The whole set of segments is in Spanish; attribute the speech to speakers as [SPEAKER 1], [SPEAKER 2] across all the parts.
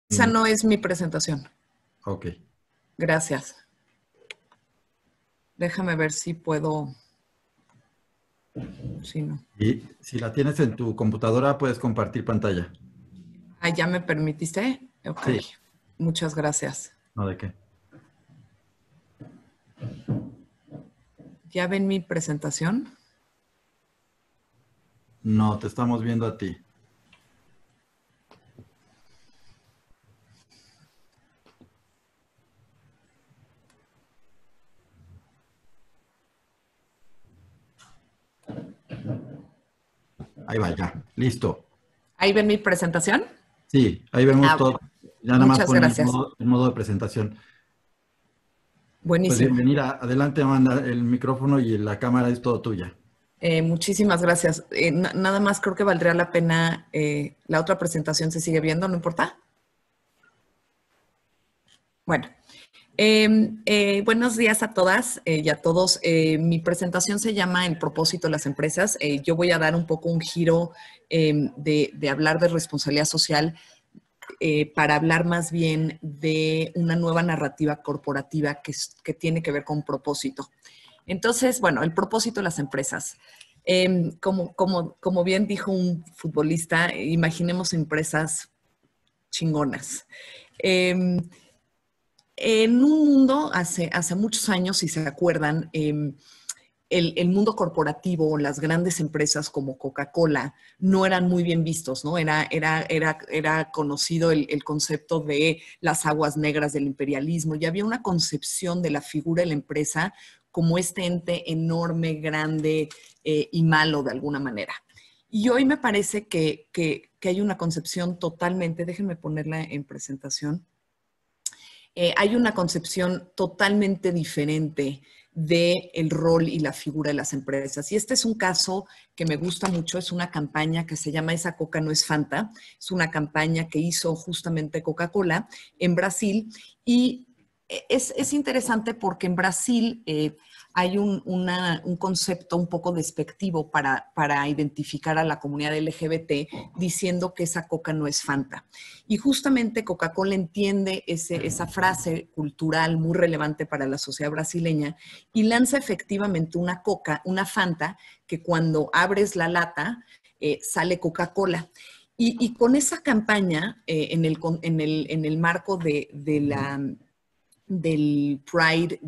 [SPEAKER 1] Esa no es mi presentación.
[SPEAKER 2] Ok.
[SPEAKER 1] Gracias. Déjame ver si puedo. Sí, no.
[SPEAKER 2] Y si la tienes en tu computadora, puedes compartir pantalla.
[SPEAKER 1] Ah, ¿ya me permitiste? Ok.
[SPEAKER 2] Sí.
[SPEAKER 1] Muchas gracias.
[SPEAKER 2] ¿No de qué?
[SPEAKER 1] ¿Ya ven mi presentación?
[SPEAKER 2] No, te estamos viendo a ti. Ahí va, ya. Listo.
[SPEAKER 1] ¿Ahí ven mi presentación?
[SPEAKER 2] Sí, ahí vemos
[SPEAKER 1] Ah,
[SPEAKER 2] todo. Ya nada más
[SPEAKER 1] muchas
[SPEAKER 2] pon
[SPEAKER 1] gracias.
[SPEAKER 2] el modo de presentación. Pues
[SPEAKER 1] Buenísimo.
[SPEAKER 2] bienvenida. Adelante, Amanda. El micrófono y la cámara es todo tuya.
[SPEAKER 1] Muchísimas gracias. Nada más creo que valdría la pena. La otra presentación se sigue viendo, ¿no importa? Bueno. Buenos días a todas y a todos. Mi presentación se llama El propósito de las empresas. Yo voy a dar un poco un giro de hablar de responsabilidad social para hablar más bien de una nueva narrativa corporativa que tiene que ver con propósito. Entonces, bueno, el propósito de las empresas. Como bien dijo un futbolista, imaginemos empresas chingonas. En un mundo, hace muchos años, si se acuerdan, el mundo corporativo, las grandes empresas como Coca-Cola, no eran muy bien vistos, ¿no? Era conocido el concepto de las aguas negras del imperialismo y había una concepción de la figura de la empresa como este ente enorme, grande y malo de alguna manera. Y hoy me parece que hay una concepción totalmente, déjenme ponerla en presentación, hay una concepción totalmente diferente del rol y la figura de las empresas. Y este es un caso que me gusta mucho, es una campaña que se llama Esa Coca no es Fanta, es una campaña que hizo justamente Coca-Cola en Brasil y es interesante porque en Brasil hay un concepto un poco despectivo para identificar a la comunidad LGBT diciendo que esa coca no es Fanta. Y justamente Coca-Cola entiende esa frase cultural muy relevante para la sociedad brasileña y lanza efectivamente una coca, una Fanta, que cuando abres la lata sale Coca-Cola. Y con esa campaña, en el marco del Pride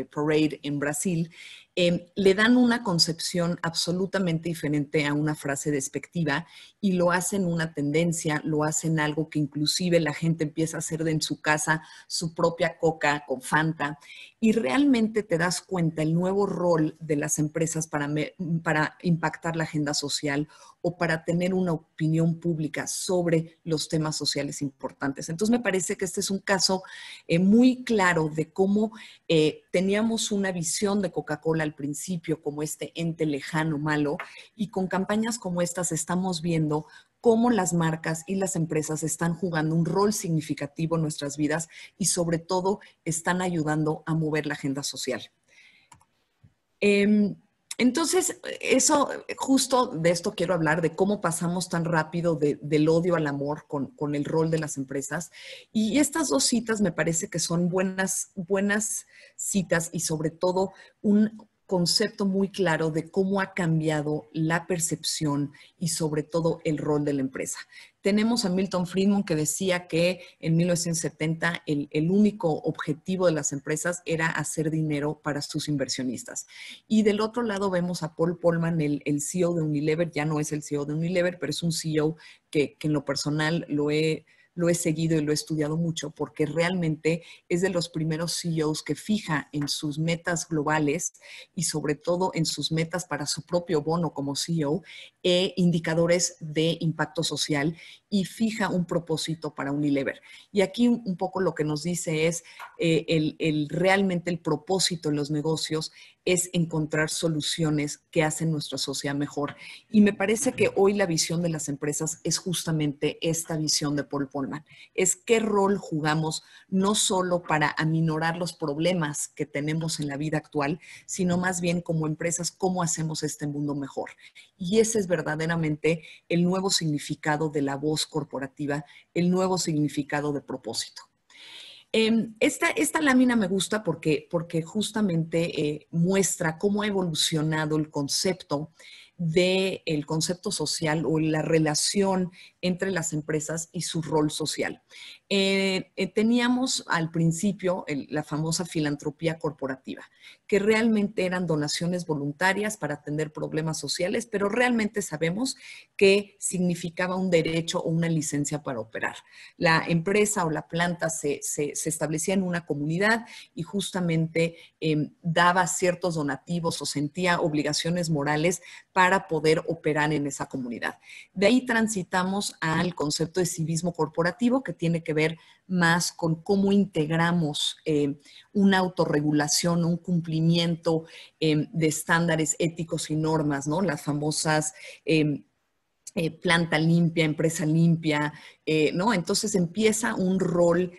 [SPEAKER 1] Parade en Brasil, le dan una concepción absolutamente diferente a una frase despectiva y lo hacen una tendencia, lo hacen algo que inclusive la gente empieza a hacer de en su casa su propia coca con Fanta y realmente te das cuenta el nuevo rol de las empresas para impactar la agenda social o para tener una opinión pública sobre los temas sociales importantes. Entonces me parece que este es un caso muy claro de cómo teníamos una visión de Coca-Cola al principio como este ente lejano, malo, y con campañas como estas estamos viendo cómo las marcas y las empresas están jugando un rol significativo en nuestras vidas y sobre todo están ayudando a mover la agenda social. Entonces, eso, justo de esto quiero hablar, de cómo pasamos tan rápido del odio al amor con el rol de las empresas. Y estas dos citas me parece que son buenas citas y sobre todo un concepto muy claro de cómo ha cambiado la percepción y sobre todo el rol de la empresa. Tenemos a Milton Friedman que decía que en 1970 el único objetivo de las empresas era hacer dinero para sus inversionistas. Y del otro lado vemos a Paul Polman, el CEO de Unilever, ya no es el CEO de Unilever, pero es un CEO que en lo personal lo he seguido y lo he estudiado mucho porque realmente es de los primeros CEOs que fija en sus metas globales y sobre todo en sus metas para su propio bono como CEO, indicadores de impacto social y fija un propósito para Unilever. Y aquí un poco lo que nos dice es realmente el propósito en los negocios es encontrar soluciones que hacen nuestra sociedad mejor. Y me parece que hoy la visión de las empresas es justamente esta visión de Paul Polman. Es qué rol jugamos no solo para aminorar los problemas que tenemos en la vida actual, sino más bien como empresas, cómo hacemos este mundo mejor. Y ese es verdaderamente el nuevo significado de la voz corporativa, el nuevo significado de propósito. Esta lámina me gusta porque justamente muestra cómo ha evolucionado el concepto social o la relación entre las empresas y su rol social. Teníamos al principio la famosa filantropía corporativa, que realmente eran donaciones voluntarias para atender problemas sociales, pero realmente sabemos que significaba un derecho o una licencia para operar. La empresa o la planta se establecía en una comunidad y justamente daba ciertos donativos o sentía obligaciones morales para poder operar en esa comunidad. De ahí transitamos al concepto de civismo corporativo, que tiene que ver más con cómo integramos una autorregulación, un cumplimiento de estándares éticos y normas, ¿no? Las famosas planta limpia, empresa limpia, ¿no? Entonces empieza un rol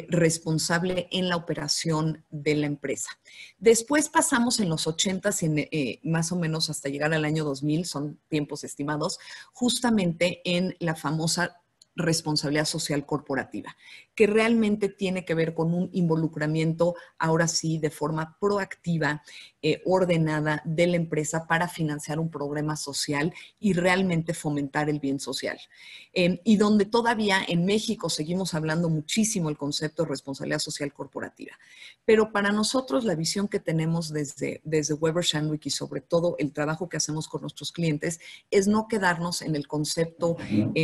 [SPEAKER 1] responsable en la operación de la empresa. Después pasamos en los 80s, más o menos hasta llegar al año 2000, son tiempos estimados, justamente en la famosa responsabilidad social corporativa, que realmente tiene que ver con un involucramiento, ahora sí, de forma proactiva, ordenada de la empresa para financiar un programa social y realmente fomentar el bien social. Y donde todavía en México seguimos hablando muchísimo el concepto de responsabilidad social corporativa. Pero para nosotros la visión que tenemos desde Weber Shandwick y sobre todo el trabajo que hacemos con nuestros clientes es no quedarnos en el concepto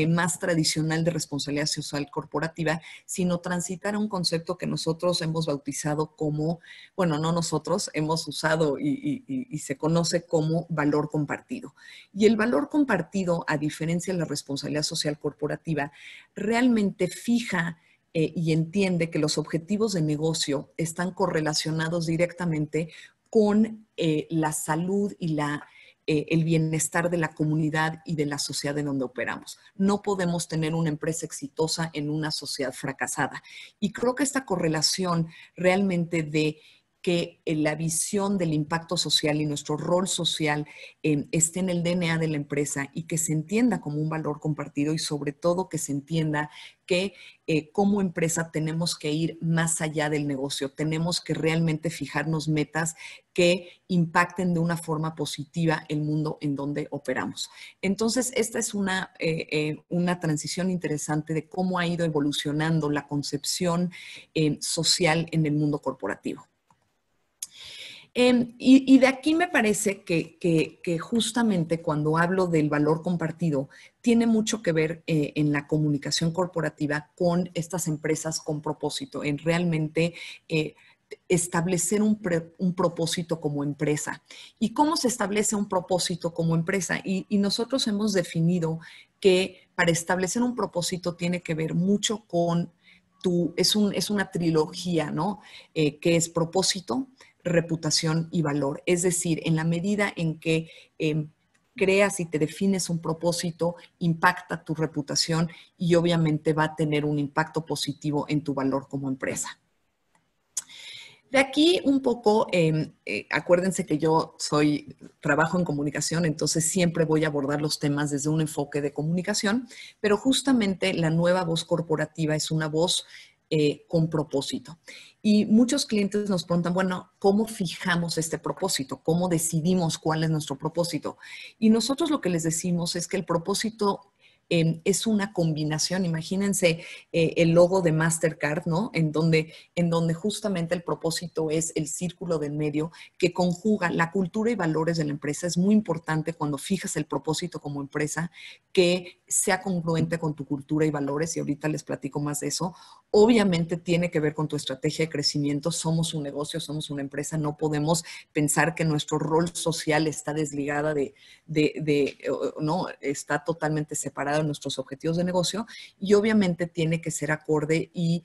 [SPEAKER 1] más tradicional de responsabilidad social corporativa, sino transitar a un concepto que nosotros hemos bautizado como, bueno, no nosotros, hemos usado y se conoce como valor compartido. Y el valor compartido, a diferencia de la responsabilidad social corporativa, realmente fija y entiende que los objetivos de negocio están correlacionados directamente con la salud y el bienestar de la comunidad y de la sociedad en donde operamos. No podemos tener una empresa exitosa en una sociedad fracasada. Y creo que esta correlación realmente de que la visión del impacto social y nuestro rol social esté en el DNA de la empresa y que se entienda como un valor compartido y sobre todo que se entienda que como empresa tenemos que ir más allá del negocio, tenemos que realmente fijarnos metas que impacten de una forma positiva el mundo en donde operamos. Entonces, esta es una transición interesante de cómo ha ido evolucionando la concepción social en el mundo corporativo. Y de aquí me parece que justamente cuando hablo del valor compartido, tiene mucho que ver en la comunicación corporativa con estas empresas con propósito, en realmente establecer un propósito como empresa. ¿Y cómo se establece un propósito como empresa? Y nosotros hemos definido que para establecer un propósito tiene que ver mucho con es una trilogía, ¿no? Que es propósito, reputación y valor. Es decir, en la medida en que creas y te defines un propósito, impacta tu reputación y obviamente va a tener un impacto positivo en tu valor como empresa. De aquí un poco, acuérdense que yo trabajo en comunicación, entonces siempre voy a abordar los temas desde un enfoque de comunicación, pero justamente la nueva voz corporativa es una voz con propósito. Y muchos clientes nos preguntan, bueno, ¿cómo fijamos este propósito? ¿Cómo decidimos cuál es nuestro propósito? Y nosotros lo que les decimos es que el propósito es una combinación. Imagínense el logo de Mastercard, ¿no? En donde justamente el propósito es el círculo del medio que conjuga la cultura y valores de la empresa. Es muy importante cuando fijas el propósito como empresa que sea congruente con tu cultura y valores, y ahorita les platico más de eso. Obviamente tiene que ver con tu estrategia de crecimiento. Somos un negocio, somos una empresa, no podemos pensar que nuestro rol social está desligada no, está totalmente separado de nuestros objetivos de negocio, y obviamente tiene que ser acorde y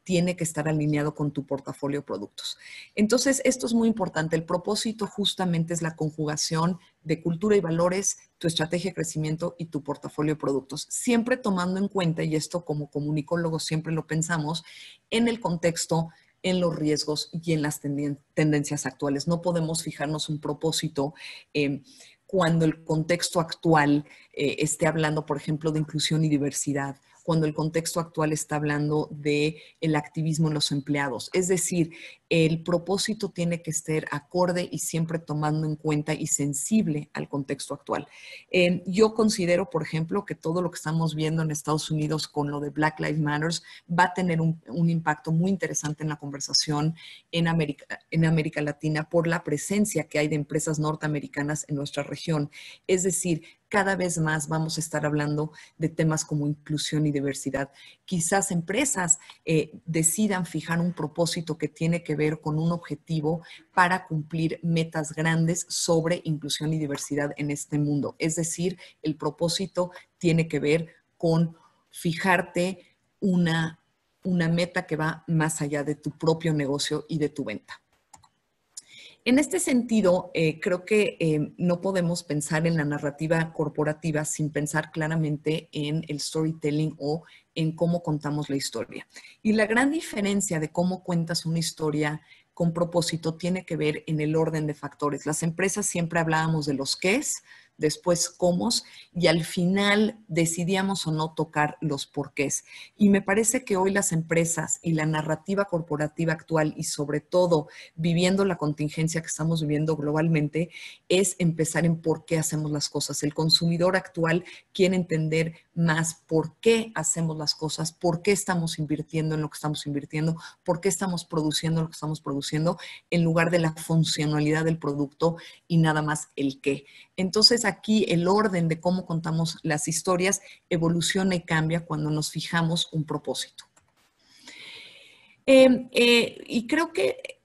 [SPEAKER 1] tiene que estar alineado con tu portafolio de productos. Entonces, esto es muy importante. El propósito justamente es la conjugación de cultura y valores, tu estrategia de crecimiento y tu portafolio de productos. Siempre tomando en cuenta, y esto como comunicólogos siempre lo pensamos, en el contexto, en los riesgos y en las tendencias actuales. No podemos fijarnos un propósito cuando el contexto actual esté hablando, por ejemplo, de inclusión y diversidad, cuando el contexto actual está hablando de el activismo en los empleados. Es decir, el propósito tiene que estar acorde y siempre tomando en cuenta y sensible al contexto actual. Yo considero, por ejemplo, que todo lo que estamos viendo en Estados Unidos con lo de Black Lives Matter va a tener un impacto muy interesante en la conversación en América Latina por la presencia que hay de empresas norteamericanas en nuestra región. Es decir, cada vez más vamos a estar hablando de temas como inclusión y diversidad. Quizás empresas decidan fijar un propósito que tiene que ver con un objetivo para cumplir metas grandes sobre inclusión y diversidad en este mundo. Es decir, el propósito tiene que ver con fijarte una meta que va más allá de tu propio negocio y de tu venta. En este sentido, creo que no podemos pensar en la narrativa corporativa sin pensar claramente en el storytelling o en cómo contamos la historia. Y la gran diferencia de cómo cuentas una historia con propósito tiene que ver en el orden de factores. Las empresas siempre hablábamos de los qués, después cómo, y al final decidíamos o no tocar los porqués. Y me parece que hoy las empresas y la narrativa corporativa actual, y sobre todo viviendo la contingencia que estamos viviendo globalmente, es empezar en por qué hacemos las cosas. El consumidor actual quiere entender más por qué hacemos las cosas, por qué estamos invirtiendo en lo que estamos invirtiendo, por qué estamos produciendo lo que estamos produciendo, en lugar de la funcionalidad del producto y nada más el qué. Entonces aquí el orden de cómo contamos las historias evoluciona y cambia cuando nos fijamos un propósito. Y creo que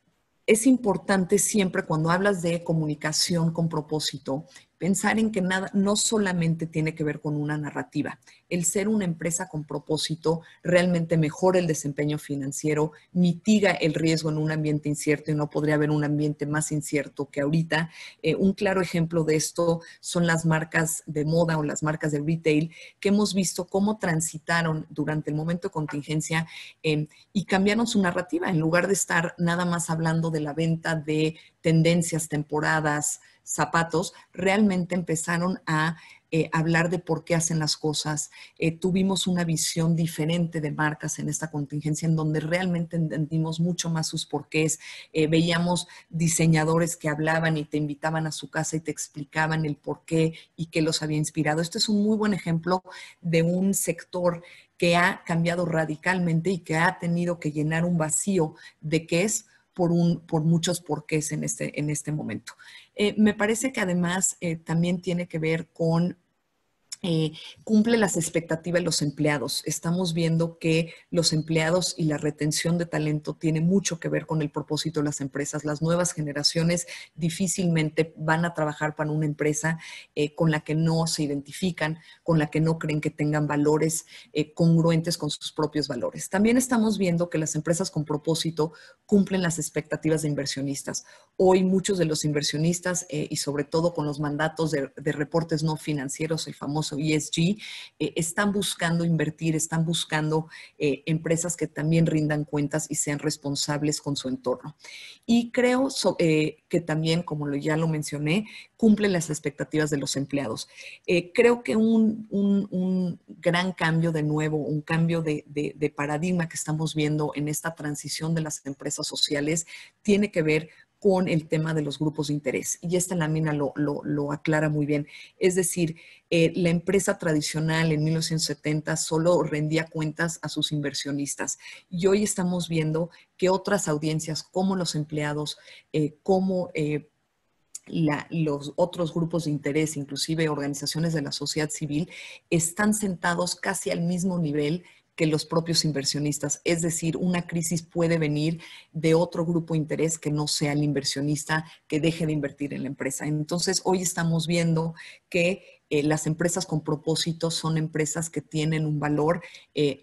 [SPEAKER 1] es importante siempre cuando hablas de comunicación con propósito, pensar en que nada, no solamente tiene que ver con una narrativa. El ser una empresa con propósito realmente mejora el desempeño financiero, mitiga el riesgo en un ambiente incierto, y no podría haber un ambiente más incierto que ahorita. Un claro ejemplo de esto son las marcas de moda o las marcas de retail que hemos visto cómo transitaron durante el momento de contingencia y cambiaron su narrativa. En lugar de estar nada más hablando de la venta de tendencias, temporadas, zapatos, realmente empezaron a hablar de por qué hacen las cosas. Tuvimos una visión diferente de marcas en esta contingencia, en donde realmente entendimos mucho más sus porqués. Veíamos diseñadores que hablaban y te invitaban a su casa y te explicaban el porqué y qué los había inspirado. Este es un muy buen ejemplo de un sector que ha cambiado radicalmente y que ha tenido que llenar un vacío de qué es por muchos porqués en este momento. Me parece que además también tiene que ver con cumple las expectativas de los empleados. Estamos viendo que los empleados y la retención de talento tiene mucho que ver con el propósito de las empresas. Las nuevas generaciones difícilmente van a trabajar para una empresa con la que no se identifican, con la que no creen que tengan valores congruentes con sus propios valores. También estamos viendo que las empresas con propósito cumplen las expectativas de inversionistas. Hoy muchos de los inversionistas y sobre todo con los mandatos de reportes no financieros, el famoso ESG, están buscando invertir, están buscando empresas que también rindan cuentas y sean responsables con su entorno. Y creo que también, como ya lo mencioné, cumple las expectativas de los empleados. Creo que un gran cambio de nuevo, un cambio de paradigma que estamos viendo en esta transición de las empresas sociales tiene que ver con el tema de los grupos de interés. Y esta lámina lo aclara muy bien. Es decir, la empresa tradicional en 1970 solo rendía cuentas a sus inversionistas. Y hoy estamos viendo que otras audiencias, como los empleados, como los otros grupos de interés, inclusive organizaciones de la sociedad civil, están sentados casi al mismo nivel que los propios inversionistas. Es decir, una crisis puede venir de otro grupo de interés que no sea el inversionista que deje de invertir en la empresa. Entonces, hoy estamos viendo que las empresas con propósito son empresas que tienen un valor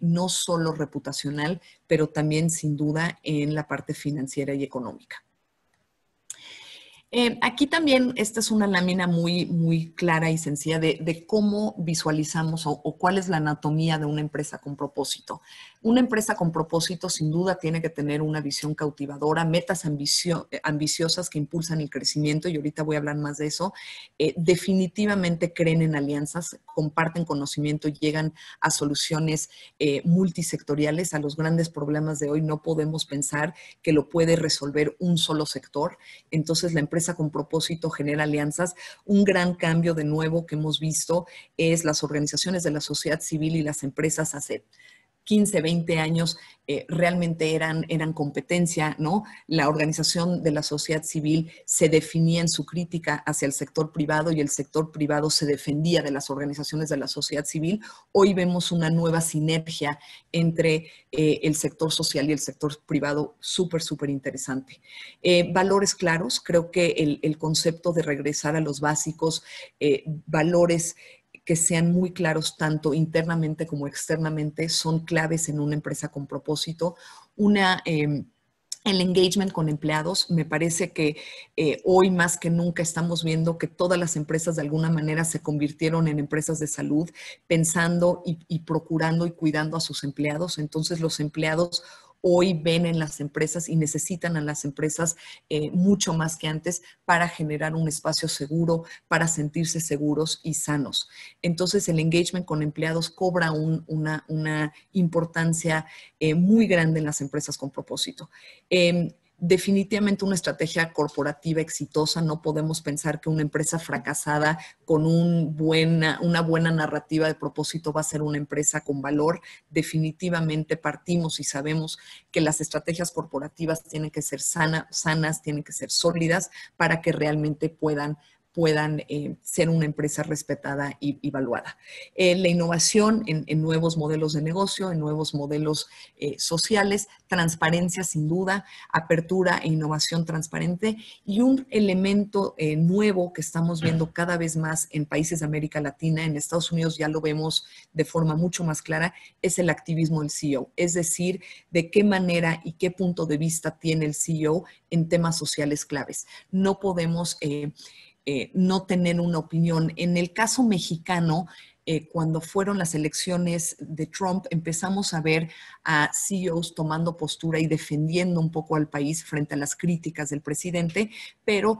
[SPEAKER 1] no solo reputacional, pero también sin duda en la parte financiera y económica. Aquí también esta es una lámina muy clara y sencilla de cómo visualizamos o cuál es la anatomía de una empresa con propósito. Una empresa con propósito sin duda tiene que tener una visión cautivadora, metas ambiciosas que impulsan el crecimiento, y ahorita voy a hablar más de eso. Definitivamente creen en alianzas, comparten conocimiento, llegan a soluciones multisectoriales a los grandes problemas de hoy. No podemos pensar que lo puede resolver un solo sector. Entonces, la empresa con propósito genera alianzas. Un gran cambio de nuevo que hemos visto es las organizaciones de la sociedad civil y las empresas hace 15, 20 años realmente eran competencia, ¿no? La organización de la sociedad civil se definía en su crítica hacia el sector privado y el sector privado se defendía de las organizaciones de la sociedad civil. Hoy vemos una nueva sinergia entre el sector social y el sector privado súper interesante. Valores claros, creo que el concepto de regresar a los básicos, valores que sean muy claros tanto internamente como externamente, son claves en una empresa con propósito. El engagement con empleados, me parece que hoy más que nunca estamos viendo que todas las empresas de alguna manera se convirtieron en empresas de salud, pensando y procurando y cuidando a sus empleados. Entonces los empleados hoy ven en las empresas y necesitan a las empresas mucho más que antes para generar un espacio seguro, para sentirse seguros y sanos. Entonces el engagement con empleados cobra una importancia muy grande en las empresas con propósito. Definitivamente una estrategia corporativa exitosa. No podemos pensar que una empresa fracasada con una buena narrativa de propósito va a ser una empresa con valor. Definitivamente partimos y sabemos que las estrategias corporativas tienen que ser sanas, tienen que ser sólidas para que realmente puedan ser una empresa respetada y valuada. La innovación en nuevos modelos de negocio, en nuevos modelos sociales, transparencia sin duda, apertura e innovación transparente, y un elemento nuevo que estamos viendo cada vez más en países de América Latina, en Estados Unidos ya lo vemos de forma mucho más clara, es el activismo del CEO, es decir, de qué manera y qué punto de vista tiene el CEO en temas sociales claves. No podemos no tener una opinión. En el caso mexicano, cuando fueron las elecciones de Trump, empezamos a ver a CEOs tomando postura y defendiendo un poco al país frente a las críticas del presidente, pero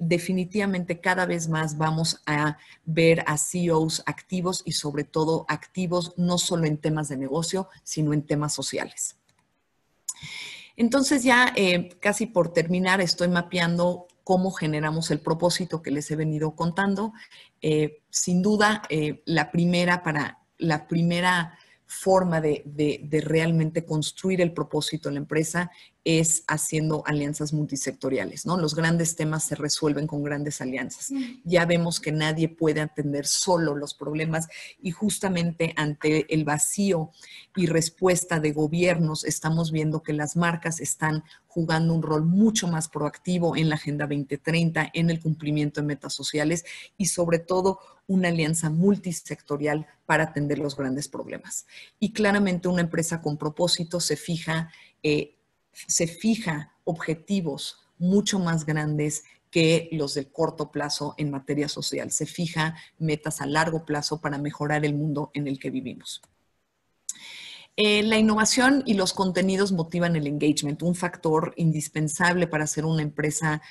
[SPEAKER 1] definitivamente cada vez más vamos a ver a CEOs activos y sobre todo activos no solo en temas de negocio, sino en temas sociales. Entonces ya casi por terminar estoy mapeando cómo generamos el propósito que les he venido contando. Sin duda, la primera forma de realmente construir el propósito en la empresa es haciendo alianzas multisectoriales, ¿no? Los grandes temas se resuelven con grandes alianzas. Ya vemos que nadie puede atender solo los problemas y justamente ante el vacío y respuesta de gobiernos estamos viendo que las marcas están jugando un rol mucho más proactivo en la Agenda 2030, en el cumplimiento de metas sociales y sobre todo una alianza multisectorial para atender los grandes problemas. Y claramente una empresa con propósito se fija objetivos mucho más grandes que los del corto plazo en materia social. Se fija metas a largo plazo para mejorar el mundo en el que vivimos. La innovación y los contenidos motivan el engagement. Un factor indispensable para ser una empresa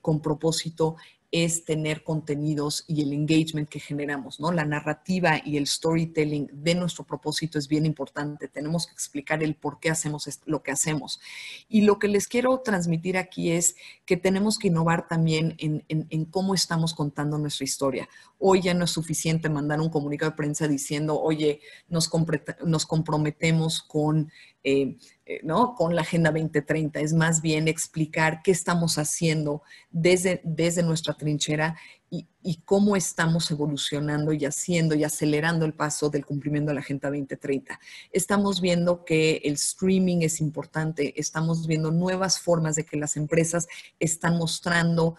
[SPEAKER 1] con propósito es tener contenidos y el engagement que generamos, ¿no? La narrativa y el storytelling de nuestro propósito es bien importante. Tenemos que explicar el por qué hacemos lo que hacemos. Y lo que les quiero transmitir aquí es que tenemos que innovar también en cómo estamos contando nuestra historia. Hoy ya no es suficiente mandar un comunicado de prensa diciendo, oye, nos comprometemos con ¿no? Con la Agenda 2030. Es más bien explicar qué estamos haciendo desde nuestra trinchera y cómo estamos evolucionando y haciendo y acelerando el paso del cumplimiento de la Agenda 2030. Estamos viendo que el streaming es importante, estamos viendo nuevas formas de que las empresas están mostrando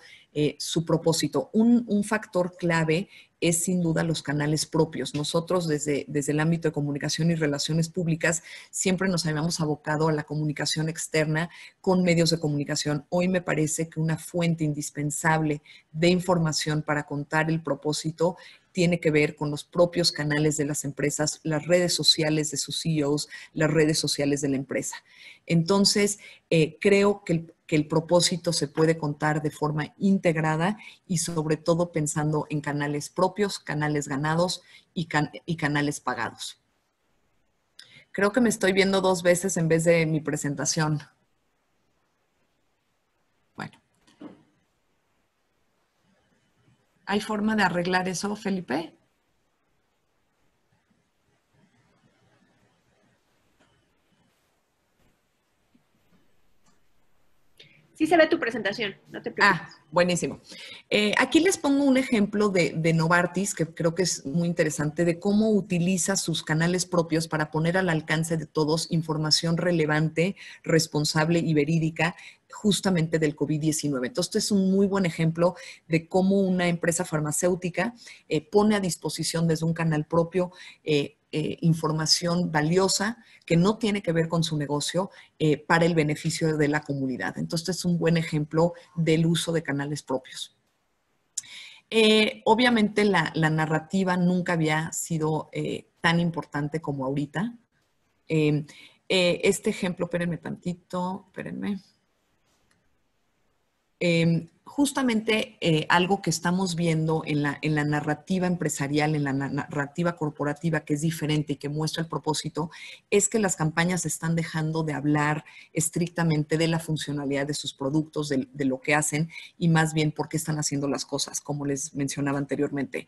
[SPEAKER 1] su propósito. Un factor clave es sin duda los canales propios. Nosotros desde el ámbito de comunicación y relaciones públicas siempre nos habíamos abocado a la comunicación externa con medios de comunicación. Hoy me parece que una fuente indispensable de información para contar el propósito tiene que ver con los propios canales de las empresas, las redes sociales de sus CEOs, las redes sociales de la empresa. Entonces, creo que el propósito se puede contar de forma integrada y sobre todo pensando en canales propios, canales ganados y canales pagados. Creo que me estoy viendo 2 veces en vez de mi presentación. Bueno. ¿Hay forma de arreglar eso, Felipe?
[SPEAKER 3] Sí se ve tu presentación, no te preocupes.
[SPEAKER 1] Buenísimo. Aquí les pongo un ejemplo de Novartis, que creo que es muy interesante, de cómo utiliza sus canales propios para poner al alcance de todos información relevante, responsable y verídica justamente del COVID-19. Entonces, este es un muy buen ejemplo de cómo una empresa farmacéutica pone a disposición desde un canal propio información valiosa que no tiene que ver con su negocio para el beneficio de la comunidad. Entonces, es un buen ejemplo del uso de canales propios. Obviamente, la narrativa nunca había sido tan importante como ahorita. Este ejemplo, espérenme tantito, espérenme. Justamente algo que estamos viendo en la narrativa empresarial, en la narrativa corporativa que es diferente y que muestra el propósito, es que las campañas están dejando de hablar estrictamente de la funcionalidad de sus productos, de lo que hacen y más bien por qué están haciendo las cosas, como les mencionaba anteriormente.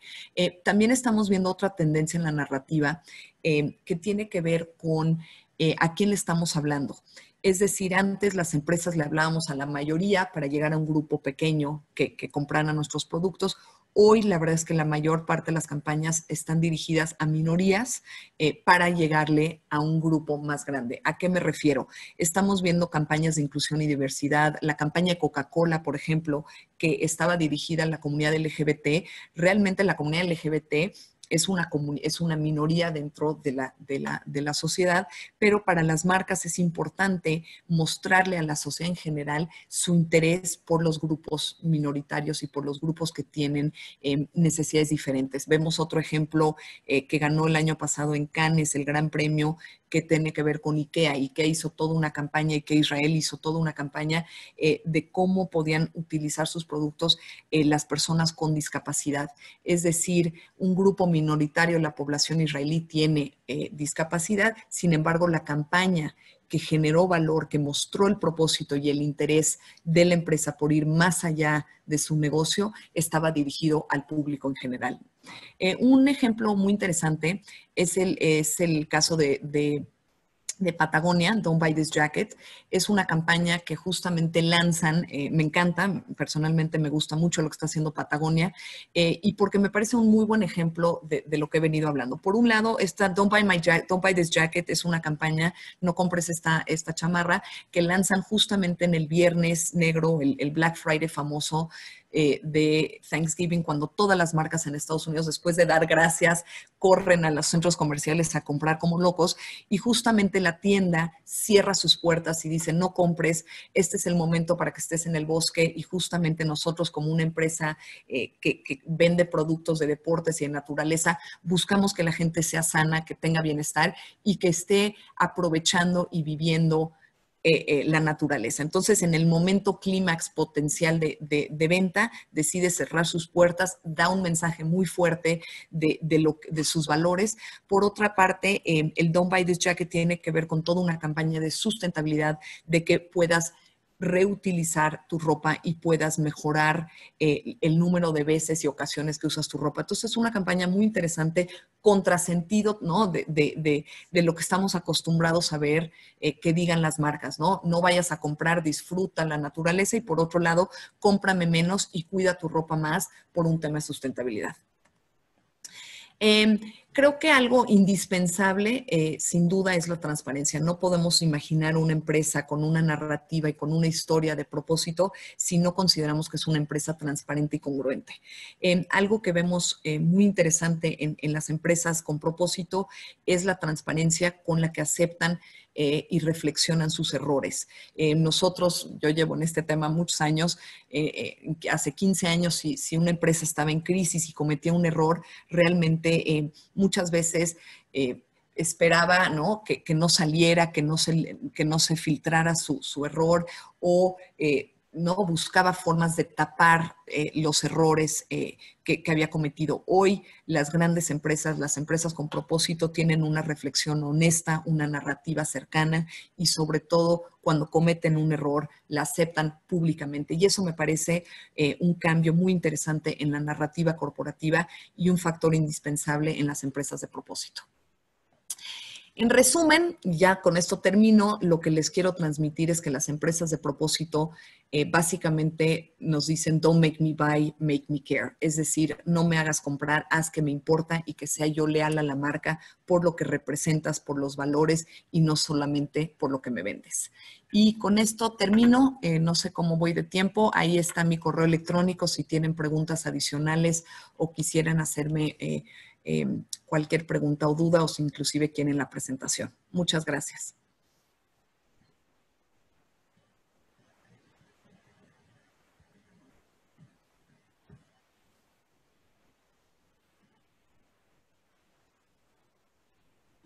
[SPEAKER 1] También estamos viendo otra tendencia en la narrativa que tiene que ver con a quién le estamos hablando. Es decir, antes las empresas le hablábamos a la mayoría para llegar a un grupo pequeño que compraran nuestros productos. Hoy la verdad es que la mayor parte de las campañas están dirigidas a minorías para llegarle a un grupo más grande. ¿A qué me refiero? Estamos viendo campañas de inclusión y diversidad. La campaña de Coca-Cola, por ejemplo, que estaba dirigida a la comunidad LGBT. Realmente la comunidad LGBT es una minoría dentro de la sociedad, pero para las marcas es importante mostrarle a la sociedad en general su interés por los grupos minoritarios y por los grupos que tienen necesidades diferentes. Vemos otro ejemplo que ganó el año pasado en Cannes, el Gran Premio, que tiene que ver con IKEA. IKEA hizo toda una campaña, IKEA Israel hizo toda una campaña de cómo podían utilizar sus productos las personas con discapacidad. Es decir, un grupo minoritario de la población israelí tiene discapacidad, sin embargo, la campaña que generó valor, que mostró el propósito y el interés de la empresa por ir más allá de su negocio, estaba dirigido al público en general. Un ejemplo muy interesante es el caso de Patagonia, Don't Buy This Jacket. Es una campaña que justamente lanzan, me encanta, personalmente me gusta mucho lo que está haciendo Patagonia y porque me parece un muy buen ejemplo de lo que he venido hablando. Por un lado, esta Don't Buy This Jacket es una campaña, no compres esta chamarra, que lanzan justamente en el Viernes Negro, el Black Friday famoso, de Thanksgiving, cuando todas las marcas en Estados Unidos, después de dar gracias, corren a los centros comerciales a comprar como locos y justamente la tienda cierra sus puertas y dice, no compres, este es el momento para que estés en el bosque y justamente nosotros como una empresa que vende productos de deportes y de naturaleza, buscamos que la gente sea sana, que tenga bienestar y que esté aprovechando y viviendo la naturaleza. Entonces, en el momento clímax potencial de venta, decide cerrar sus puertas, da un mensaje muy fuerte de sus valores. Por otra parte, el Don't Buy This Jacket tiene que ver con toda una campaña de sustentabilidad, de que puedas reutilizar tu ropa y puedas mejorar el número de veces y ocasiones que usas tu ropa. Entonces es una campaña muy interesante, contrasentido, ¿no? De lo que estamos acostumbrados a ver que digan las marcas, ¿no? No vayas a comprar, disfruta la naturaleza y por otro lado, cómprame menos y cuida tu ropa más por un tema de sustentabilidad. Creo que algo indispensable, sin duda, es la transparencia. No podemos imaginar una empresa con una narrativa y con una historia de propósito si no consideramos que es una empresa transparente y congruente. Algo que vemos muy interesante en las empresas con propósito es la transparencia con la que aceptan y reflexionan sus errores. Nosotros, yo llevo en este tema muchos años, hace 15 años, si una empresa estaba en crisis y cometía un error, realmente muchas veces esperaba, ¿no? Que no saliera, que no se filtrara su error o no buscaba formas de tapar los errores que había cometido. Hoy las grandes empresas, las empresas con propósito tienen una reflexión honesta, una narrativa cercana y sobre todo cuando cometen un error la aceptan públicamente. Y eso me parece un cambio muy interesante en la narrativa corporativa y un factor indispensable en las empresas de propósito. En resumen, ya con esto termino, lo que les quiero transmitir es que las empresas de propósito básicamente nos dicen don't make me buy, make me care. Es decir, no me hagas comprar, haz que me importa y que sea yo leal a la marca por lo que representas, por los valores y no solamente por lo que me vendes. Y con esto termino, no sé cómo voy de tiempo, ahí está mi correo electrónico si tienen preguntas adicionales o quisieran hacerme cualquier pregunta o duda o si inclusive quieren la presentación. Muchas gracias.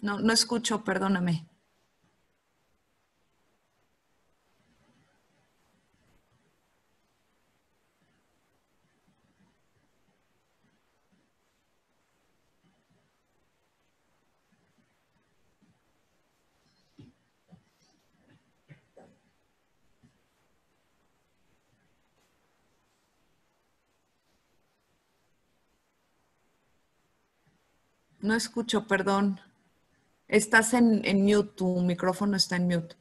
[SPEAKER 1] No escucho, perdóname. No escucho, perdón. Estás en mute, tu micrófono está en mute.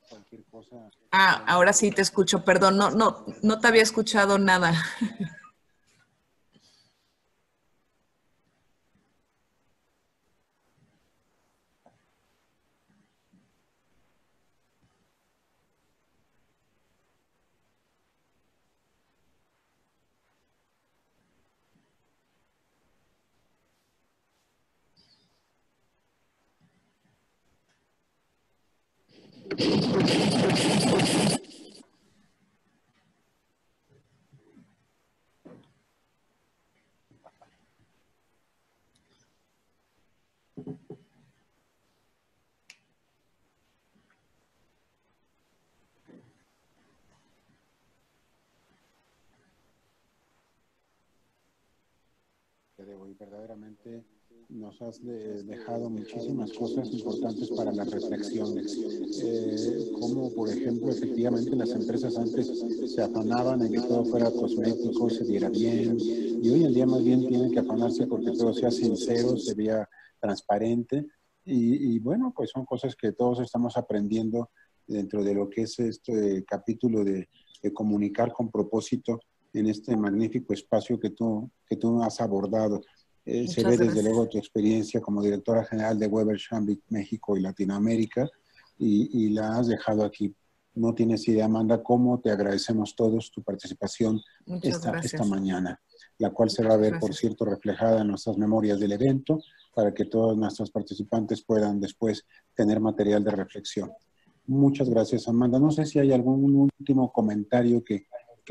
[SPEAKER 4] Cualquier cosa.
[SPEAKER 1] Ahora sí te escucho, perdón, no te había escuchado nada.
[SPEAKER 4] Y verdaderamente nos has dejado muchísimas cosas importantes para la reflexión, como por ejemplo efectivamente las empresas antes se afanaban en que todo fuera cosmético, se viera bien, y hoy en día más bien tienen que afanarse porque todo sea sincero, se vea transparente, y bueno, pues son cosas que todos estamos aprendiendo dentro de lo que es este capítulo de comunicar con propósito en este magnífico espacio que tú has abordado. Se ve desde luego tu experiencia como directora general de Weber Shandwick México y Latinoamérica y la has dejado aquí. No tienes idea, Amanda, cómo te agradecemos todos tu participación esta mañana, la cual se va a ver, por cierto, reflejada en nuestras memorias del evento para que todos nuestros participantes puedan después tener material de reflexión. Muchas gracias, Amanda. No sé si hay algún último comentario que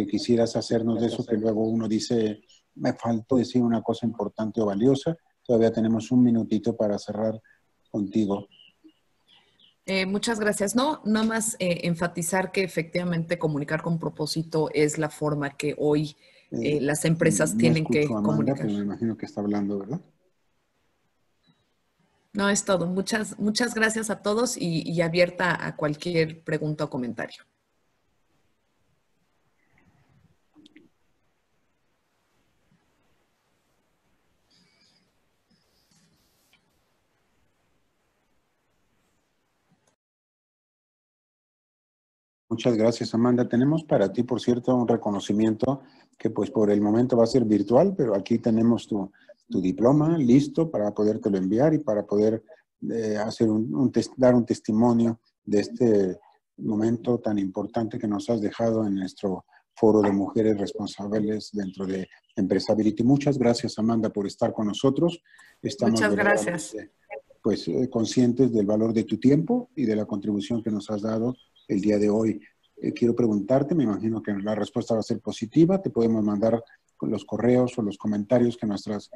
[SPEAKER 4] quisieras hacernos de eso, que luego uno dice, me faltó decir una cosa importante o valiosa. Todavía tenemos un minutito para cerrar contigo.
[SPEAKER 1] Muchas gracias. No, nada más enfatizar que efectivamente comunicar con propósito es la forma que hoy las empresas tienen que
[SPEAKER 4] Amanda,
[SPEAKER 1] comunicar.
[SPEAKER 4] pero me imagino que está hablando, ¿verdad?
[SPEAKER 1] No, es todo. Muchas gracias a todos y abierta a cualquier pregunta o comentario.
[SPEAKER 4] Muchas gracias, Amanda. Tenemos para ti, por cierto, un reconocimiento que pues por el momento va a ser virtual, pero aquí tenemos tu diploma listo para podértelo enviar y para poder hacer dar un testimonio de este momento tan importante que nos has dejado en nuestro foro de mujeres responsables dentro de Empresability. Muchas gracias, Amanda, por estar con nosotros. Estamos
[SPEAKER 1] Muchas gracias.
[SPEAKER 4] Pues conscientes del valor de tu tiempo y de la contribución que nos has dado el día de hoy. Quiero preguntarte, me imagino que la respuesta va a ser positiva, te podemos mandar los correos o los comentarios que nuestras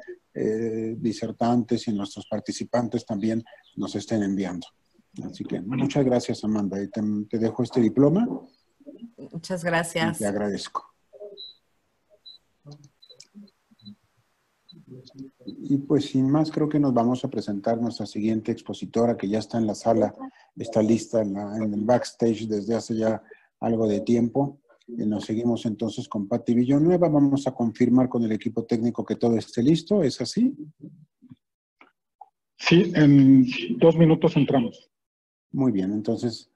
[SPEAKER 4] disertantes y nuestros participantes también nos estén enviando. Así que muchas gracias, Amanda. Y te dejo este diploma.
[SPEAKER 1] Muchas gracias.
[SPEAKER 4] Y te agradezco. Y pues sin más, creo que nos vamos a presentar nuestra siguiente expositora que ya está en la sala, está lista en el backstage desde hace ya algo de tiempo. Nos seguimos entonces con Patti Villanueva. Vamos a confirmar con el equipo técnico que todo esté listo. ¿Es así?
[SPEAKER 5] Sí, en 2 minutos entramos.
[SPEAKER 4] Muy bien, entonces